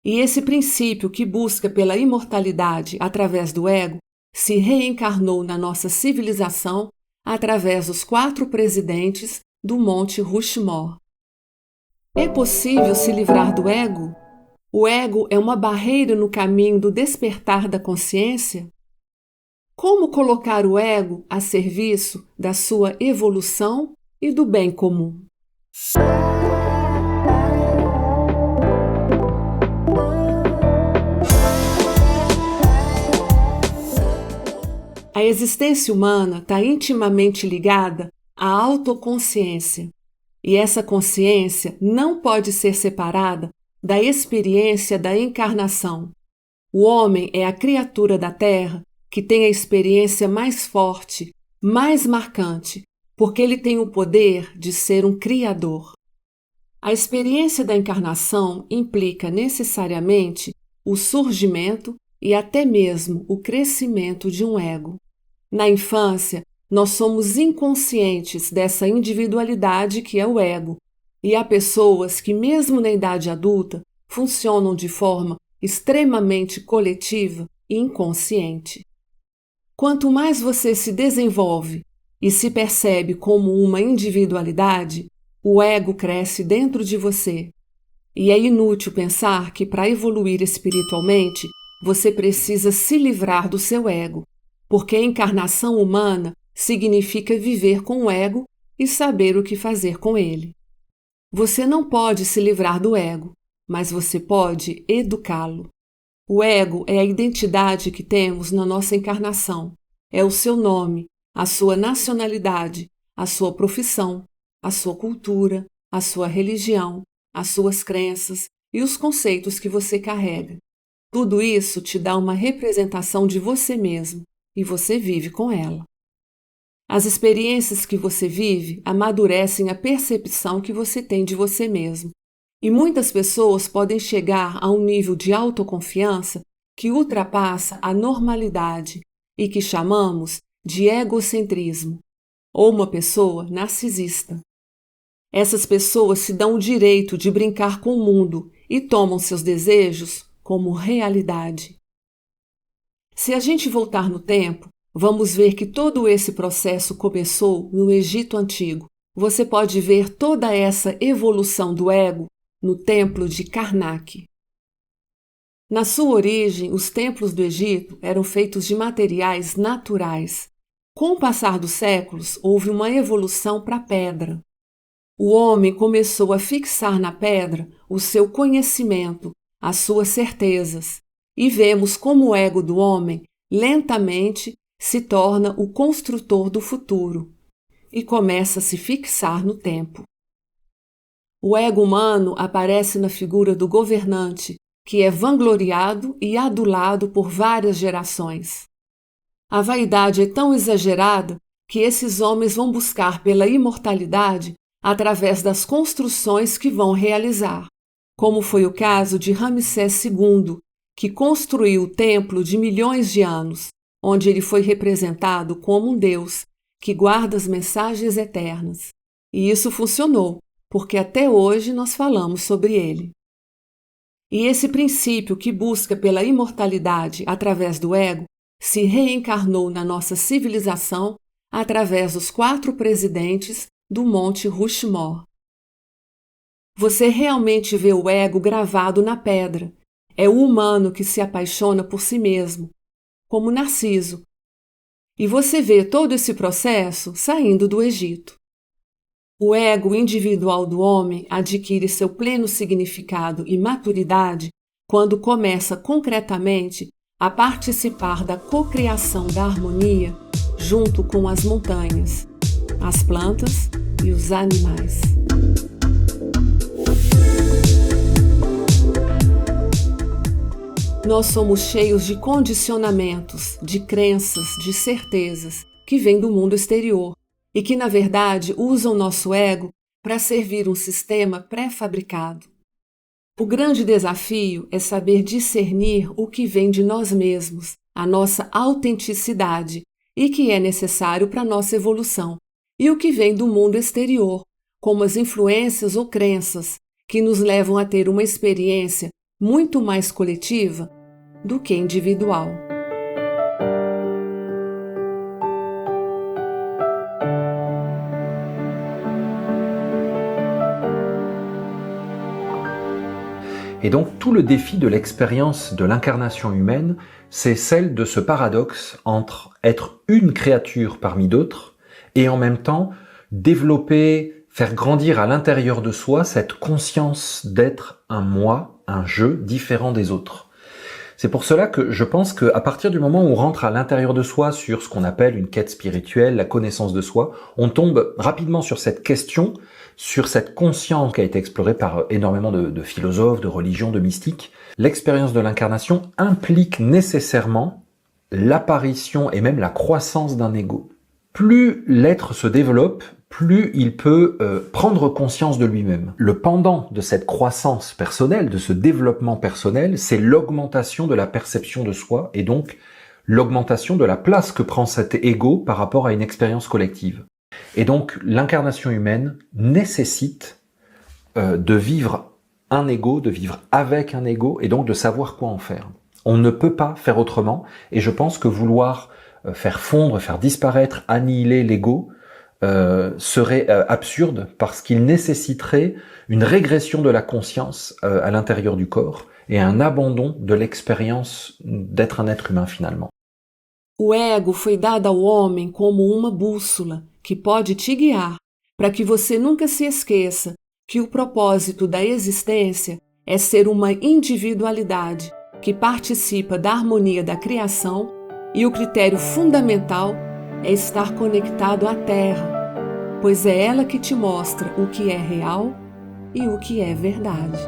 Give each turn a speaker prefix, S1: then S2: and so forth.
S1: E esse princípio que busca pela imortalidade através do ego se reencarnou na nossa civilização através dos 4 presidentes do Monte Rushmore. É possível se livrar do ego? O ego é uma barreira no caminho do despertar da consciência? Como colocar o ego a serviço da sua evolução e do bem comum? A existência humana está intimamente ligada à autoconsciência, e essa consciência não pode ser separada da experiência da encarnação. O homem é a criatura da Terra que tem a experiência mais forte, mais marcante, porque ele tem o poder de ser um criador. A experiência da encarnação implica necessariamente o surgimento e até mesmo o crescimento de um ego. Na infância, nós somos inconscientes dessa individualidade que é o ego, e há pessoas que, mesmo na idade adulta, funcionam de forma extremamente coletiva e inconsciente. Quanto mais você se desenvolve e se percebe como uma individualidade, o ego cresce dentro de você. E é inútil pensar que, para evoluir espiritualmente, você precisa se livrar do seu ego, porque a encarnação humana significa viver com o ego e saber o que fazer com ele. Você não pode se livrar do ego, mas você pode educá-lo. O ego é a identidade que temos na nossa encarnação. É o seu nome, a sua nacionalidade, a sua profissão, a sua cultura, a sua religião, as suas crenças e os conceitos que você carrega. Tudo isso te dá uma representação de você mesmo e você vive com ela. As experiências que você vive amadurecem a percepção que você tem de você mesmo. E muitas pessoas podem chegar a um nível de autoconfiança que ultrapassa a normalidade e que chamamos de egocentrismo, ou uma pessoa narcisista. Essas pessoas se dão o direito de brincar com o mundo e tomam seus desejos como realidade. Se a gente voltar no tempo, vamos ver que todo esse processo começou no Egito Antigo. Você pode ver toda essa evolução do ego no templo de Karnak. Na sua origem, os templos do Egito eram feitos de materiais naturais. Com o passar dos séculos, houve uma evolução para a pedra. O homem começou a fixar na pedra o seu conhecimento, as suas certezas, e vemos como o ego do homem lentamente se torna o construtor do futuro e começa a se fixar no tempo. O ego humano aparece na figura do governante, que é vangloriado e adulado por várias gerações. A vaidade é tão exagerada que esses homens vão buscar pela imortalidade através das construções que vão realizar, como foi o caso de Ramsés II, que construiu o templo de milhões de anos, onde ele foi representado como um deus que guarda as mensagens eternas. E isso funcionou, porque até hoje nós falamos sobre ele. E esse princípio que busca pela imortalidade através do ego se reencarnou na nossa civilização através dos 4 presidentes do Monte Rushmore. Você realmente vê o ego gravado na pedra. É o humano que se apaixona por si mesmo, como Narciso. E você vê todo esse processo saindo do Egito. O ego individual do homem adquire seu pleno significado e maturidade quando começa concretamente a participar da cocriação da harmonia junto com as montanhas, as plantas e os animais. Nós somos cheios de condicionamentos, de crenças, de certezas que vêm do mundo exterior e que, na verdade, usam nosso ego para servir um sistema pré-fabricado. O grande desafio é saber discernir o que vem de nós mesmos, a nossa autenticidade, e que é necessário para a nossa evolução, e o que vem do mundo exterior, como as influências ou crenças que nos levam a ter uma experiência muito mais coletiva do que individual.
S2: Et donc tout le défi de l'expérience de l'incarnation humaine, c'est celle de ce paradoxe entre être une créature parmi d'autres et en même temps développer, faire grandir à l'intérieur de soi cette conscience d'être un moi, un je différent des autres. C'est pour cela que je pense qu'à partir du moment où on rentre à l'intérieur de soi sur ce qu'on appelle une quête spirituelle, la connaissance de soi, on tombe rapidement sur cette question, sur cette conscience qui a été explorée par énormément de philosophes, de religions, de mystiques. L'expérience de l'incarnation implique nécessairement l'apparition et même la croissance d'un ego. Plus l'être se développe, plus il peut prendre conscience de lui-même. Le pendant de cette croissance personnelle, de ce développement personnel, c'est l'augmentation de la perception de soi et donc l'augmentation de la place que prend cet ego par rapport à une expérience collective. Et donc l'incarnation humaine nécessite de vivre un ego, de vivre avec un ego et donc de savoir quoi en faire. On ne peut pas faire autrement et je pense que vouloir faire fondre, faire disparaître, annihiler l'ego serait absurde parce qu'il nécessiterait une régression de la conscience à l'intérieur du corps et un abandon de l'expérience d'être un être humain finalement.
S1: O ego foi dado ao homem como uma bússola que pode te guiar para que você nunca se esqueça que o propósito da existência é ser uma individualidade que participa da harmonia da criação e o critério fundamental é estar conectado à Terra, pois é ela que te mostra o que é real e o que é verdade.